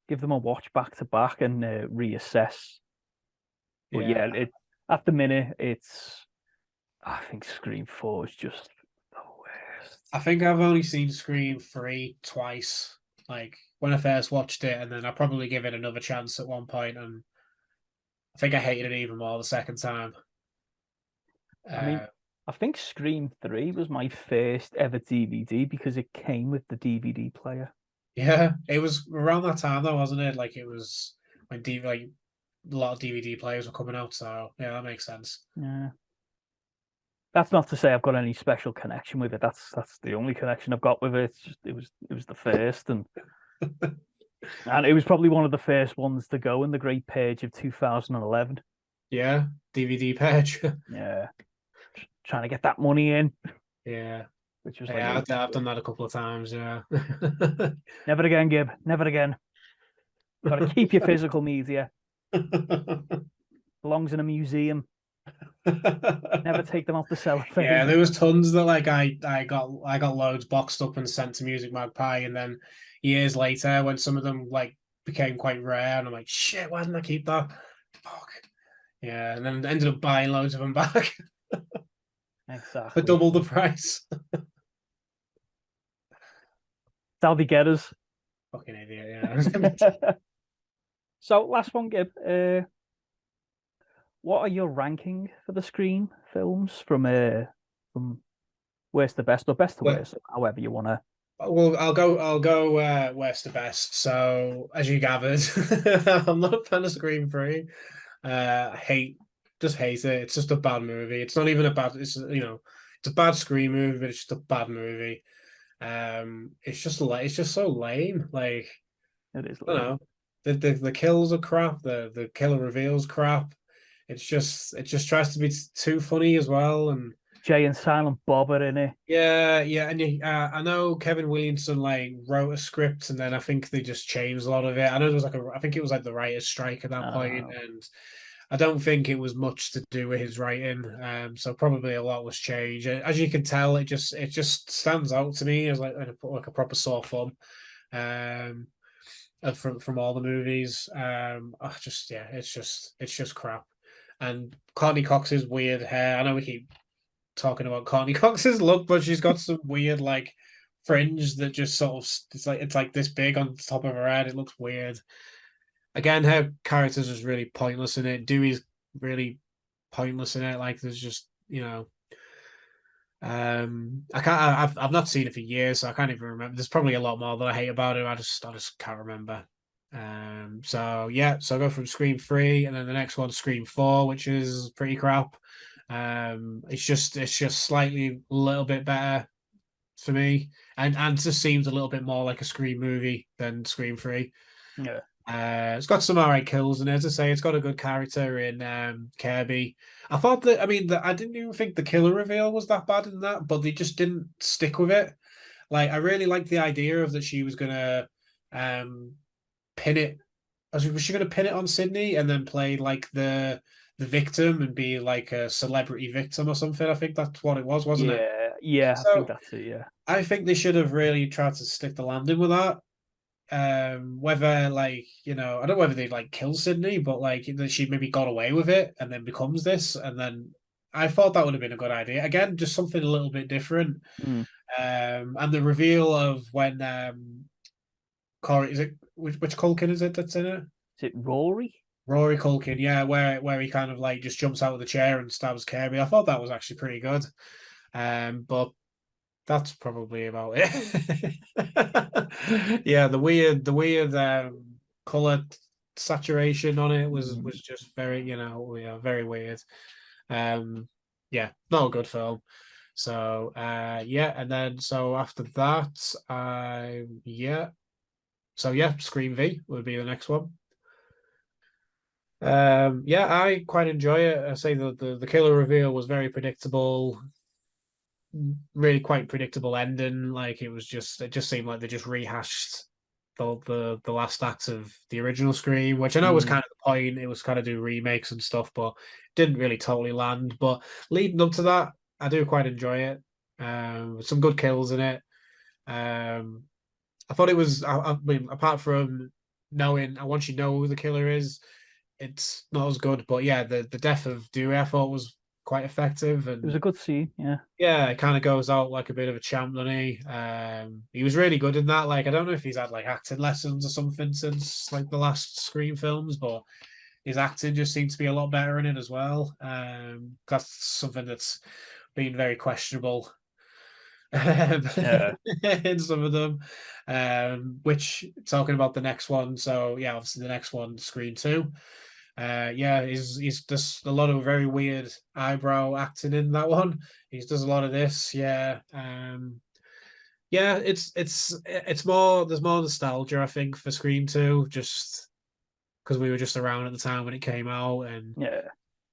a watch back to back and reassess. But
Yeah.
at the minute I think Scream 4 is just the worst.
I think I've only seen Scream 3 twice, like when I first watched it, and then I'll probably give it another chance at one point, and I think I hated it even more the second time.
I mean, I think Scream 3 was my first ever DVD because it came with the DVD player.
Yeah, it was around that time though, wasn't it? Like it was when like a lot of DVD players were coming out, so yeah, that makes sense.
Yeah. That's not to say I've got any special connection with it. That's the only connection I've got with it. It's just it was the first and it was probably one of the first ones to go in the Great Purge of 2011.
Yeah, DVD page.
Yeah. Trying to get that money in.
Yeah.
Which was
Yeah,
like
I've done that a couple of times, yeah.
never again, Gib. Never again. Got to keep your physical media. Belongs in a museum. Never take them off the cellophane.
Yeah, there was tons that like I got loads boxed up and sent to Music Magpie, and then years later when some of them like became quite rare, and I'm like, shit, why didn't I keep that? Fuck. Yeah, and then ended up buying loads of them back.
Exactly.
For double the price.
That's how they get us.
Fucking idiot, yeah.
So last one, Gib. What are your ranking for the Scream films from worst to best or best to worst, however you want to?
Well, I'll go worst to best. So as you gathered, I'm not a fan of Scream 3. Just hate it. It's just a bad movie. It's not even a bad. It's it's a bad Scream movie, but it's just a bad movie. It's just so lame. Like
It is.
I don't know. The kills are crap. The killer reveals crap. It just tries to be too funny as well, and
Jay and Silent Bob are in it.
Yeah, yeah, and I know Kevin Williamson like wrote a script, and then I think they just changed a lot of it. I know there was I think it was like the writers' strike at that point, and I don't think it was much to do with his writing. So probably a lot was changed. As you can tell, it just stands out to me as like a proper sore thumb. From all the movies. It's just crap. And Courtney Cox's weird hair. I know we keep talking about Courtney Cox's look, but she's got some weird like fringe that just sort of it's like this big on top of her head. It looks weird. Again, her character's just really pointless in it. Dewey's really pointless in it. Like there's just I can't. I've not seen it for years, so I can't even remember. There's probably a lot more that I hate about it. I just can't remember. So yeah, so I go from Scream 3, and then the next one, Scream 4, which is pretty crap. It's just slightly a little bit better for me, and just seems a little bit more like a Scream movie than Scream 3.
Yeah.
It's got some alright kills, and as I say, it's got a good character in Kirby. I thought that, I mean, I didn't even think the killer reveal was that bad in that, but they just didn't stick with it. Like, I really liked the idea of that she was gonna pin it. Was she gonna pin it on Sydney and then play like the victim and be like a celebrity victim or something? I think that's what it was, wasn't it?
Yeah, I think
So
that's it. Yeah.
I think they should have really tried to stick the landing with that. Whether like I don't know whether they like kill Sydney, but like that she maybe got away with it and then becomes this, and then I thought that would have been a good idea. Again, just something a little bit different.
Mm.
And the reveal of when Corey, is it which Culkin is it that's in it?
Is it Rory?
Rory Culkin, yeah, where he kind of like just jumps out of the chair and stabs Kirby. I thought that was actually pretty good. But that's probably about it. Yeah, the weird color saturation on it was just very, very weird. Yeah, not a good film. So yeah, and then so after that, Scream V would be the next one. Yeah, I quite enjoy it. I say the killer reveal was very predictable, really quite predictable ending. Like it just seemed like they just rehashed the last act of the original Scream, which I know was kind of the point. It was kind of do remakes and stuff, but didn't really totally land. But leading up to that, I do quite enjoy it. Some good kills in it. I thought it was. I mean, apart from knowing, once you know who the killer is, it's not as good. But yeah, the death of Dewey I thought was quite effective, and
It was a good scene. Yeah.
yeah, it kind of goes out like a bit of a champ, doesn't he? He was really good in that. Like, I don't know if he's had like acting lessons or something since like the last Scream films, but his acting just seemed to be a lot better in it as well. That's something that's been very questionable
Yeah.
in some of them. Which talking about the next one, so yeah, obviously the next one, Scream 2. Yeah, he's just a lot of very weird eyebrow acting in that one. He does a lot of this, yeah. Yeah, it's more, there's more nostalgia, I think, for Scream 2, just because we were just around at the time when it came out, and
Yeah.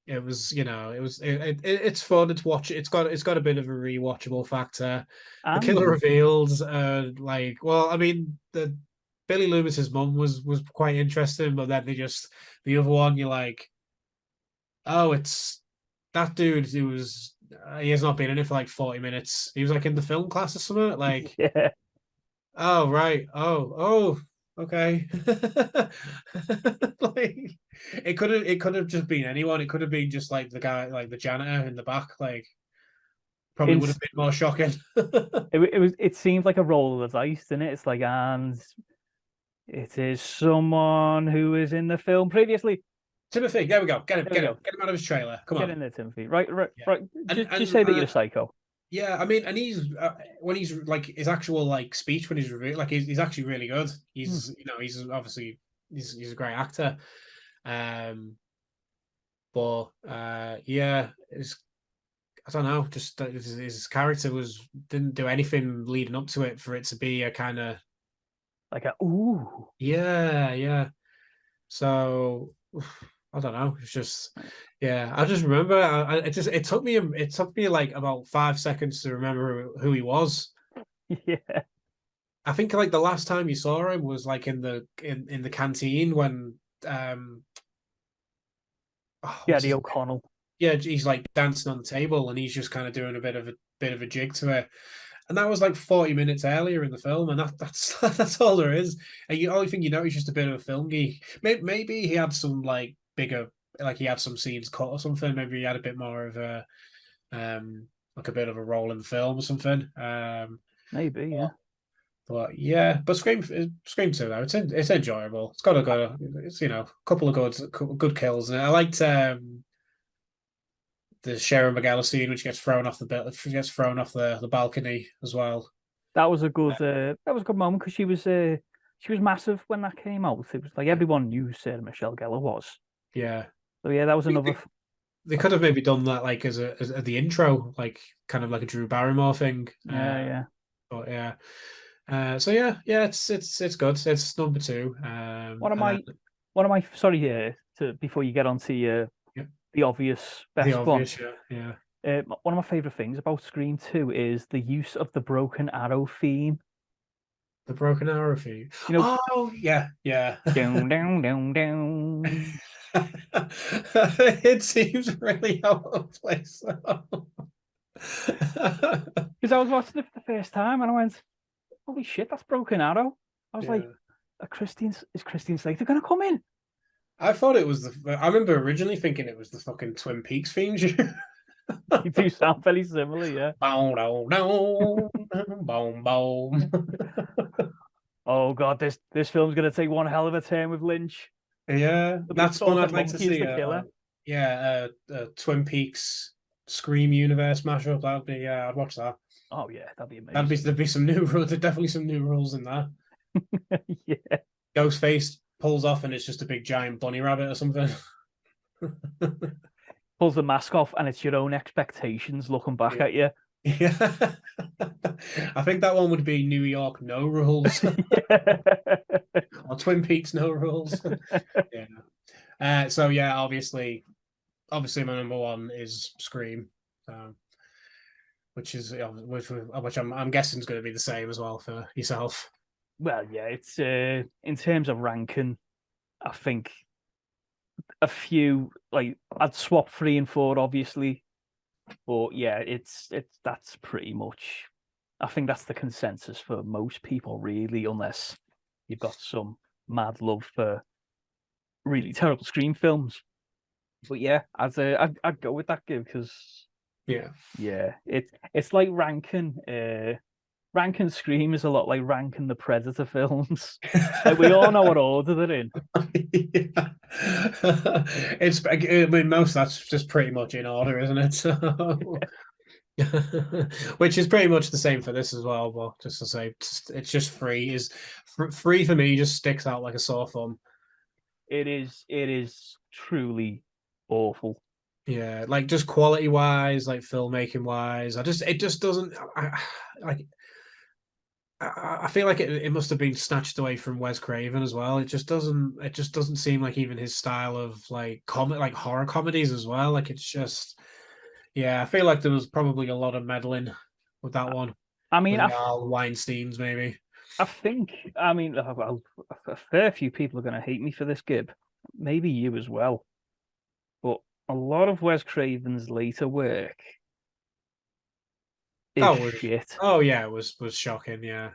it was, it's fun. It's watch. It's got a bit of a rewatchable factor. The killer reveals, like, well, I mean, the Billy Loomis's mum was quite interesting, but then the other one, you're like, oh, it's that dude who was he has not been in it for like 40 minutes. He was like in the film class or something. Like,
Yeah.
oh right, oh okay. Like it could have just been anyone. It could have been just like the guy, like the janitor in the back. Like probably would have been more shocking.
It seems like a roll of the dice, didn't it? It's like, and it is someone who is in the film previously.
Timothy, there we go. Get him,
There we
get him out of his trailer. Come
Get
on.
in there, Timothy. Right.
Yeah.
Right. Just say that you're a psycho.
Yeah, I mean, and he's when he's like his actual like speech when he's reviewed, like he's actually really good. He's he's obviously he's a great actor. But yeah, I don't know, just his character didn't do anything leading up to it for it to be a kind of
Like a ooh.
yeah. So I don't know. It's just, yeah. I just remember. It took me like about 5 seconds to remember who he was.
Yeah.
I think like the last time you saw him was like in the canteen when what's
Jerry
his
O'Connell.
yeah, he's like dancing on the table and he's just kind of doing a bit of a jig to it. And that was like 40 minutes earlier in the film, and that's that's all there is. And you only thing you know he's just a bit of a film geek. Maybe he had some like bigger, like he had some scenes cut or something. Maybe he had a bit more of a like a bit of a role in the film or something.
Maybe, yeah.
But yeah, but Scream 2 though, it's enjoyable. It's got a good, it's a couple of good kills. And I liked the Sharon McGellar scene, which gets thrown off the balcony as well.
That was a good moment because she was massive when that came out. It was like everyone knew who Sarah Michelle Gellar was.
Yeah.
So yeah, that was another.
They could have maybe done that like as the intro, like kind of like a Drew Barrymore thing.
Yeah.
But yeah. So yeah, it's good. It's number 2.
One of my sorry here to before you get on to the obvious
the
best one.
obvious, yeah.
One of my favorite things about Scream 2 is the use of the Broken Arrow theme.
The Broken Arrow theme. Oh yeah.
Down, down, down, down.
It seems really out of place.
Because I was watching it for the first time and I went, "Holy shit, that's Broken Arrow!" I was like, "Is Christine Slater gonna come in?"
I thought it was I remember originally thinking it was the fucking Twin Peaks theme.
You do sound very similar, yeah.
Boom, boom, boom.
Oh god, this film's gonna take one hell of a turn with Lynch.
Yeah, that's one I'd like to see.
The killer.
Twin Peaks Scream universe mashup. That'd be I'd watch that.
Oh yeah, that'd be amazing.
There'd be some new rules. There's definitely some new rules in that.
Yeah.
Ghostface pulls off and it's just a big giant bunny rabbit or something.
Pulls the mask off and it's your own expectations looking back at you.
Yeah. I think that one would be New York no rules. Or Twin Peaks no rules. Yeah. So yeah, obviously my number 1 is Scream. Which I'm guessing is going to be the same as well for yourself.
Well, yeah, it's in terms of ranking, I think a few like I'd swap 3 and 4, obviously, but yeah, that's pretty much. I think that's the consensus for most people, really, unless you've got some mad love for really terrible Scream films. But yeah, I'd go with that because it's like ranking Scream is a lot like ranking the Predator films. Like we all know what order they're in.
Yeah. I mean, most that's just pretty much in order, isn't it? So... Which is pretty much the same for this as well. But just to say, it's just 3 3 for me. Just sticks out like a sore thumb.
It is truly awful.
Yeah, like just quality wise, like filmmaking wise, it just doesn't. I feel like it must have been snatched away from Wes Craven as well. It just doesn't seem like even his style of like horror comedies as well. Like it's just, yeah, I feel like there was probably a lot of meddling with that one.
I mean,
Weinsteins maybe.
I think, well, a fair few people are going to hate me for this, Gib. Maybe you as well. But a lot of Wes Craven's later work is shit.
Oh yeah, it was shocking. Yeah.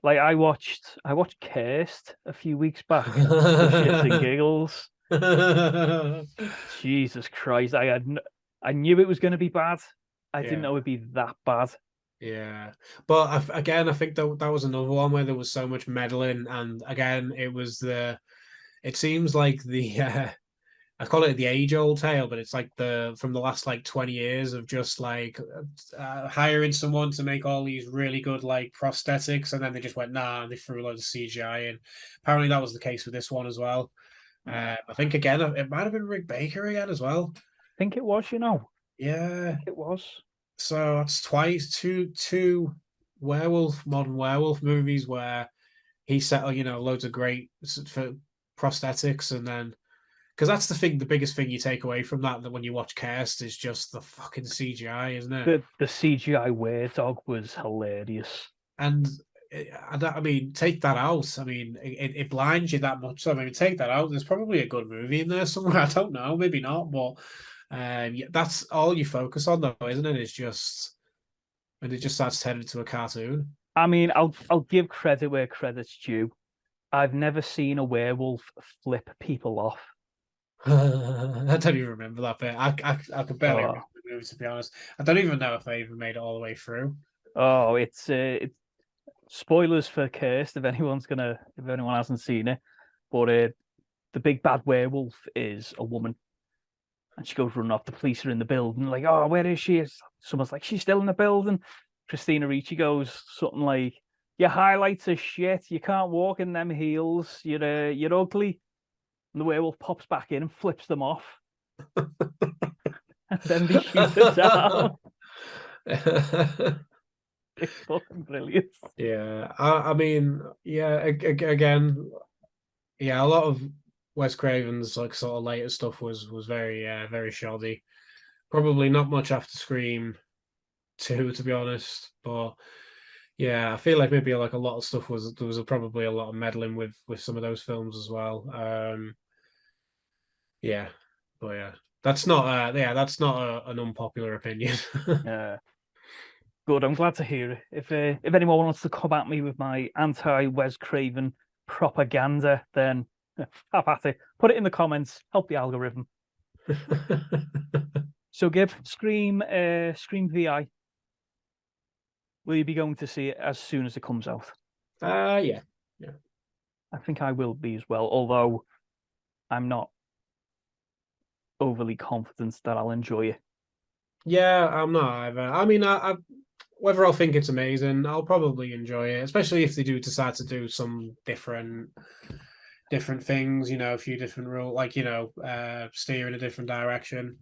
Like I watched Cursed a few weeks back for shits and giggles. Jesus Christ! I knew it was going to be bad. I didn't know it'd be that bad.
Yeah, but I think that was another one where there was so much meddling, and again, it seems like I call it the age-old tale, but it's like from the last like 20 years of just like hiring someone to make all these really good like prosthetics, and then they just went and they threw a lot of CGI in. Apparently, that was the case with this one as well. I think again it might have been Rick Baker again as well.
I think it was,
Yeah,
it was.
So it's two modern werewolf movies where he set loads of great for prosthetics, and then because that's the biggest thing you take away from that when you watch Cursed is just the fucking CGI, isn't it?
The CGI were-dog was hilarious.
And I mean, take that out. I mean, it blinds you that much. So I mean, take that out. There's probably a good movie in there somewhere. I don't know, maybe not, but yeah, that's all you focus on, though, isn't it? It's just when it just starts turning into a cartoon.
I mean, I'll give credit where credit's due. I've never seen a werewolf flip people off.
I don't even remember that bit. I could barely remember the movie, to be honest. I don't even know if they even made it all the way through.
Oh, it's spoilers for Cursed if anyone hasn't seen it. But the big bad werewolf is a woman, and she goes running off. The police are in the building, like, oh, where is she? Someone's like, she's still in the building. Christina Ricci goes something like, your highlights are shit. You can't walk in them heels. You're ugly. And the werewolf pops back in and flips them off. And then they shoot her down. It's fucking brilliant.
Yeah, I mean, yeah, again, yeah, a lot of Wes Craven's like sort of later stuff was very very shoddy. Probably not much after Scream 2, to be honest, but yeah, I feel like maybe like a lot of stuff there was probably a lot of meddling with some of those films as well. Yeah, but yeah, that's not an unpopular opinion.
Yeah. Good. I'm glad to hear it. If anyone wants to come at me with my anti-Wes Craven propaganda, then have at it. Put it in the comments. Help the algorithm. So, Gib, Scream VI. Will you be going to see it as soon as it comes out?
Yeah.
I think I will be as well, although I'm not overly confident that I'll enjoy it.
Yeah, I'm not either. I mean, whether I'll think it's amazing, I'll probably enjoy it, especially if they do decide to do some different things, a few different rules, like, steer in a different direction.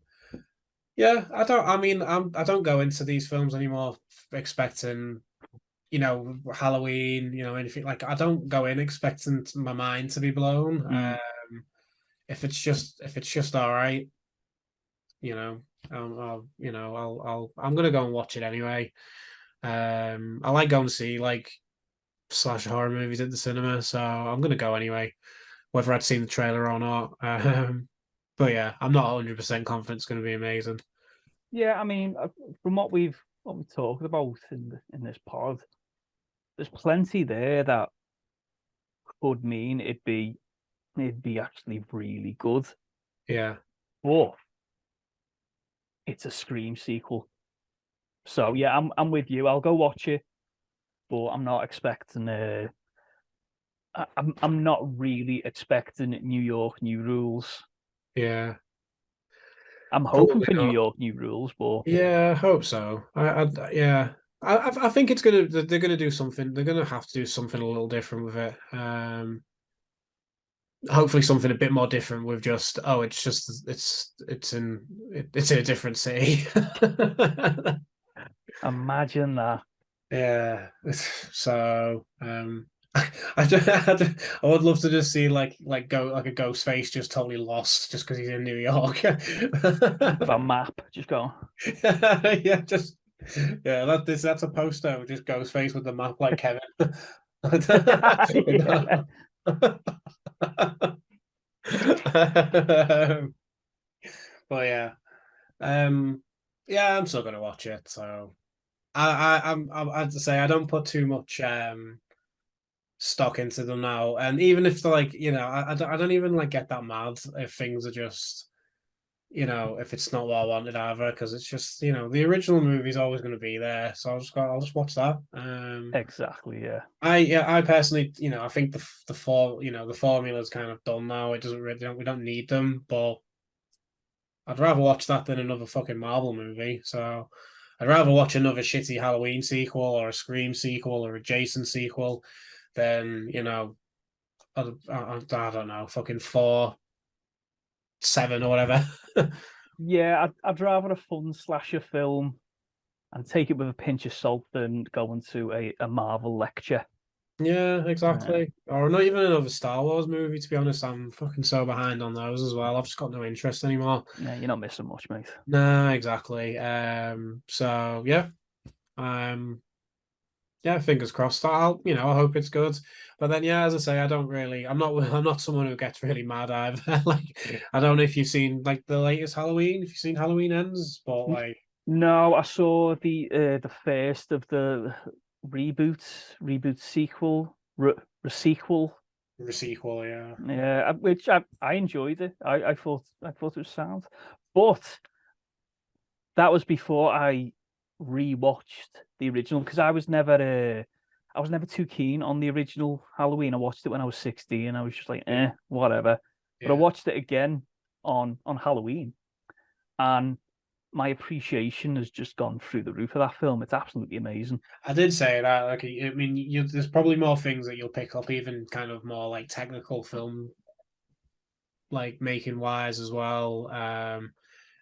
Yeah, I don't go into these films anymore expecting, Halloween, anything. Like, I don't go in expecting my mind to be blown. If it's just all right, I'm gonna go and watch it anyway. I like going to see like slash horror movies at the cinema, so I'm gonna go anyway, whether I'd seen the trailer or not. But yeah, I'm not 100% confident it's going to be amazing.
Yeah, I mean, from what we've talked about in this pod, there's plenty there that could mean it'd be actually really good.
Yeah,
but it's a Scream sequel, so yeah, I'm with you. I'll go watch it, but I'm not expecting I'm not really expecting New York New Rules.
yeah.
I'm hoping
Probably
for New
not.
York New Rules, but
Yeah, I hope so. Yeah. I think they're gonna do something. They're gonna have to do something a little different with it. Hopefully something a bit more different with just it's in a different city.
imagine that.
Yeah. So I would love to just see go like a ghost face just totally lost just because he's in New York.
With a map, just go.
Yeah, that's a poster with just ghost face with the map like Kevin.
Yeah.
But yeah, yeah, I'm still gonna watch it. So I'd say I don't put too much stock into them now, and even if they're like, I don't even like get that mad if things are just, if it's not what I wanted either, because it's just, the original movie is always going to be there, so I'll just watch that.
Exactly, yeah.
I personally, I think the formula's kind of done now. It doesn't really, we don't need them, but I'd rather watch that than another fucking Marvel movie. So I'd rather watch another shitty Halloween sequel or a Scream sequel or a Jason sequel than, I don't know, fucking 4, 7 or whatever.
Yeah, I'd rather a fun slasher film and take it with a pinch of salt than go into a Marvel lecture.
Yeah, exactly. Or not even another Star Wars movie, to be honest. I'm fucking so behind on those as well. I've just got no interest anymore.
Yeah, you're not missing much, mate.
No, exactly. So yeah. Yeah, fingers crossed. I hope it's good. But then, yeah, as I say, I don't really. I'm not someone who gets really mad either. Like, I don't know if you've seen like the latest Halloween. If you've seen Halloween Ends, but
N-
like
No, I saw the first of the reboot sequel, sequel.
the sequel, yeah,
Yeah, which I enjoyed it. I thought it was sound, but that was before I rewatched the original because I was never too keen on the original Halloween. I watched it when I was 16 and I was just like, whatever. But I
yeah.
watched it again on Halloween, and my appreciation has just gone through the roof of that film. It's absolutely amazing.
I did say that. Like, I mean, there's probably more things that you'll pick up, even kind of more like technical film, like making wise as well.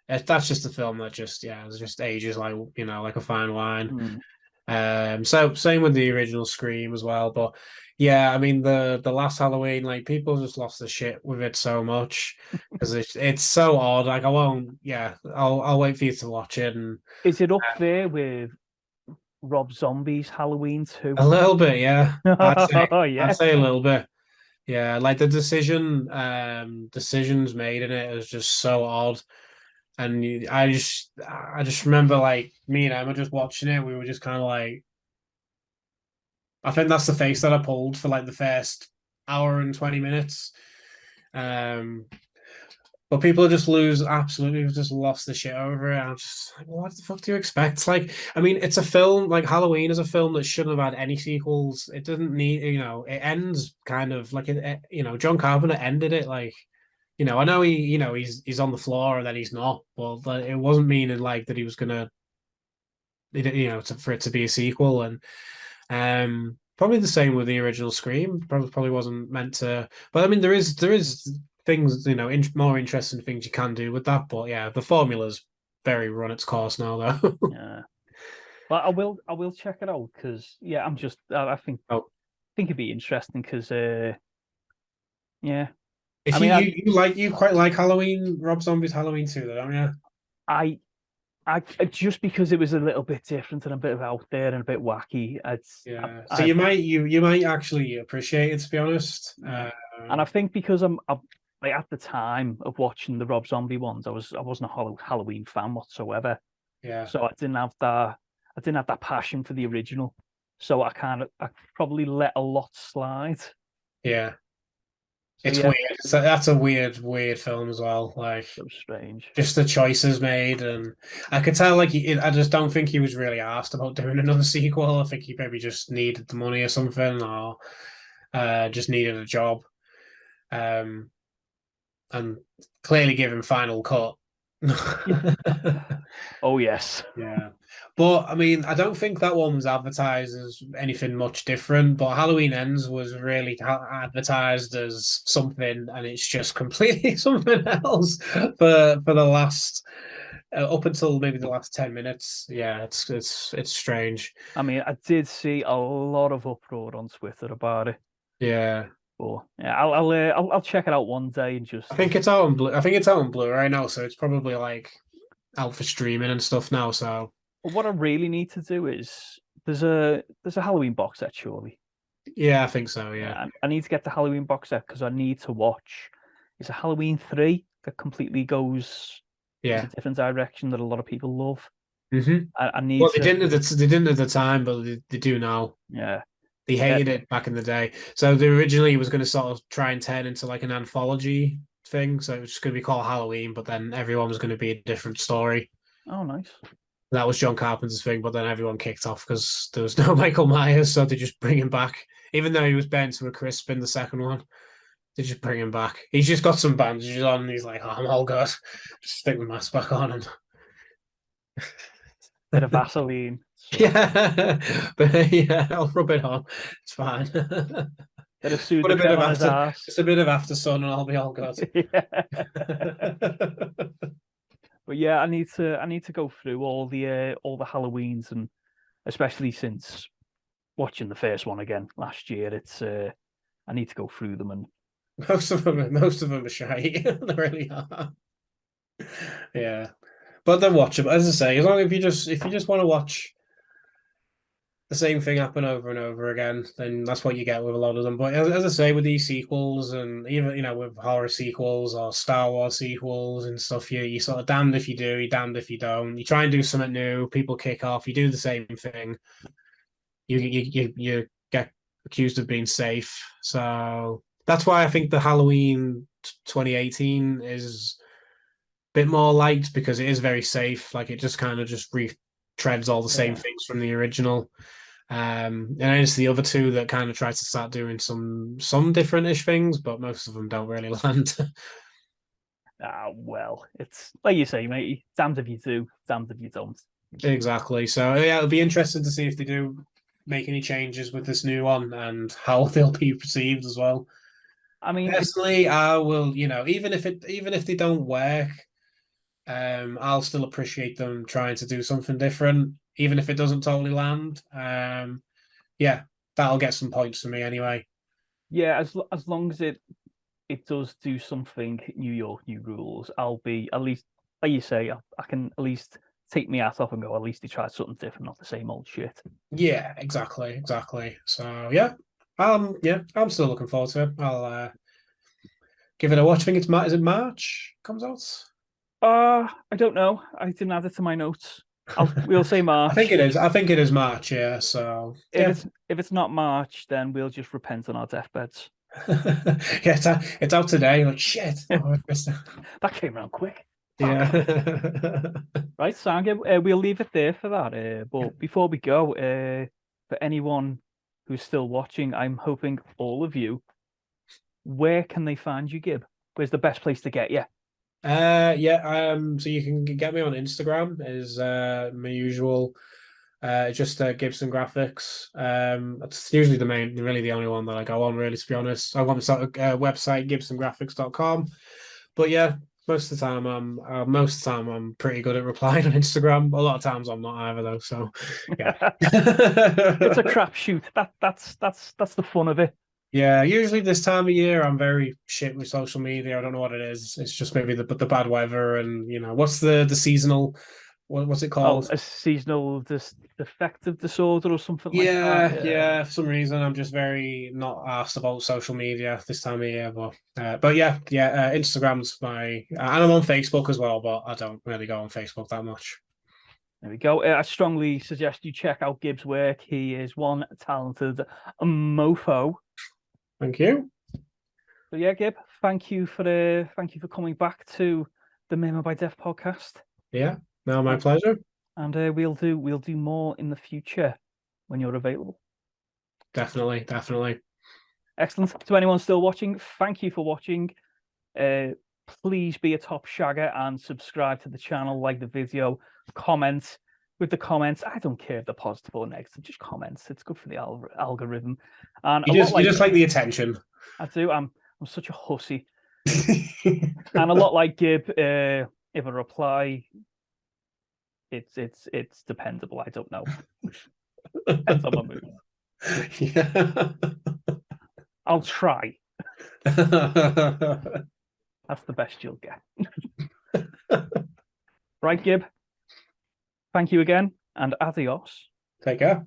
That's just a film that it just ages like like a fine wine.
Mm.
So same with the original Scream as well. But yeah, I mean the last Halloween, like people just lost the shit with it so much because it's so odd. Like I won't. Yeah, I'll wait for you to watch it and
Is it up there with Rob Zombie's Halloween 2?
a little bit. Yeah,
Oh
I'd
yes.
say a little bit. Yeah, like the decisions made in it is just so odd. And I just remember like me and Emma just watching it. We were just kind of like, I think that's the face that I pulled for like the first hour and 20 minutes. Um, but people just absolutely just lost the shit over it. I'm just like, what the fuck do you expect? Like, I mean, it's a film, like Halloween is a film that shouldn't have had any sequels. It doesn't need, it ends kind of like John Carpenter ended it like, I know he's on the floor and then he's not, but it wasn't meaning like that he was gonna, for it to be a sequel. And probably the same with the original Scream. Probably wasn't meant to. But I mean, there is things more interesting things you can do with that. But yeah, the formula's very run its course now, though.
Yeah. But I will check it out because yeah, I
Oh,
think it'd be interesting because yeah,
if
I
you
mean
you quite like Halloween, Rob Zombie's Halloween too, though, don't you?
I just because it was a little bit different and a bit out there and a bit wacky.
Yeah. So you might actually appreciate it, to be honest.
Yeah. And I think because I'm like at the time of watching the Rob Zombie ones, I wasn't a Halloween fan whatsoever.
Yeah.
So I didn't have that passion for the original. So I probably let a lot slide.
Yeah.
So
It's
yeah,
weird. That's a weird film as well. Like
so strange.
just the choices made, and I could tell like I just don't think he was really asked about doing another sequel. I think he maybe just needed the money or something, or just needed a job. Um, and clearly given Final Cut.
Oh yes.
Yeah. But I mean, I don't think that one was advertised as anything much different. But Halloween Ends was really advertised as something, and it's just completely something else for the last up until maybe the last 10 minutes. Yeah, it's strange.
I mean, I did see a lot of uproar on Twitter about it.
Yeah,
But yeah, I'll check it out one day and just.
I think it's out on I think it's out on Blu-ray now, so it's probably like out for streaming and stuff now. So
What I really need to do is there's a Halloween box set surely.
yeah, I think so. Yeah,
Yeah, I need to get the Halloween box set because I need to watch. It's a Halloween 3 that completely goes in a
yeah.
different direction that a lot of people love.
Hmm.
I need
Well,
to.
they didn't at the time, but they do now.
Yeah.
They hated it back in the day. So they originally was going to sort of try and turn into like an anthology thing. So it was just going to be called Halloween, but then everyone was going to be a different story.
Oh, nice.
That was John Carpenter's thing, but then everyone kicked off because there was no Michael Myers, so they just bring him back. Even though he was burnt to a crisp in the second one, they just bring him back. He's just got some bandages on, and he's like, "Oh, I'm all good. Just stick the mask back on." And
Bit of Vaseline.
yeah, but yeah, I'll rub it on. It's fine.
Bit of
Put a bit of
Sudafed on his
after,
ass.
just a bit of after sun, and I'll be all good.
Yeah. But yeah, I need to go through all the Halloweens and especially since watching the first one again last year. It's I need to go through them, and
Most of them are shy. They really are. Yeah, but they're watchable. As I say, as long as if you just want to watch the same thing happen over and over again, then that's what you get with a lot of them. But as I say, with these sequels and even with horror sequels or Star Wars sequels and stuff, you sort of damned if you do, you damned if you don't. You try and do something new, people kick off. You do the same thing, you get accused of being safe. So that's why I think the Halloween 2018 is a bit more liked, because it is very safe. Like, it just kind of just retreads all the same things from the original. And then it's the other two that kind of try to start doing some different-ish things, but most of them don't really land.
well, it's like you say, mate. Damned if you do, damned if you don't.
Exactly. So yeah, it'll be interesting to see if they do make any changes with this new one and how they'll be perceived as well.
I mean,
personally, I will, even if they don't work, I'll still appreciate them trying to do something different, even if it doesn't totally land. Yeah, that'll get some points for me anyway.
Yeah, as long as it does do something, New York, new rules, I'll be at least, like you say, I can at least take my hat off and go, at least they tried something different, not the same old shit.
Yeah, exactly. So yeah, I'm still looking forward to it. I'll give it a watch. I think is it March comes out?
I don't know. I didn't add it to my notes. We'll say March.
I think it is. I think it is March. Yeah. So
if it's not March, then we'll just repent on our deathbeds.
Yeah, it's out today. Like, shit. Oh,
that came around quick.
Yeah.
Right, Sanga, we'll leave it there for that. But before we go, for anyone who's still watching, I'm hoping all of you, where can they find you, Gib? Where's the best place to get you?
So you can get me on Instagram, is my usual. Just Gibson Graphics. That's usually really the only one that I go on, really, to be honest. I want to start a website, gibsongraphics.com. But yeah, most of the time I'm pretty good at replying on Instagram. A lot of times I'm not either, though. So yeah.
It's a crapshoot. That's the fun of it.
Yeah, usually this time of year I'm very shit with social media. I don't know what it is. It's just maybe the bad weather and what's the seasonal, what's it called?
A seasonal defective disorder or something like that.
Yeah. For some reason I'm just very not asked about social media this time of year. But yeah. Instagram's and I'm on Facebook as well, but I don't really go on Facebook that much.
There we go. I strongly suggest you check out Gibbs' work. He is one talented mofo.
Thank you.
So yeah, Gib, thank you for coming back to the Memo by Death podcast.
Yeah, no, my pleasure.
And we'll do more in the future when you're available.
Definitely.
Excellent. To anyone still watching, thank you for watching. Please be a top shagger and subscribe to the channel, like the video, comment. With the comments, I don't care if they're positive or negative, just comments. It's good for the algorithm. And
you just like the attention.
I do. I'm such a hussy. And a lot like Gib, if I reply, it's dependable. I don't know. Depends on my mood.
Yeah.
I'll try. That's the best you'll get. Right, Gib. Thank you again, and adios.
Take care.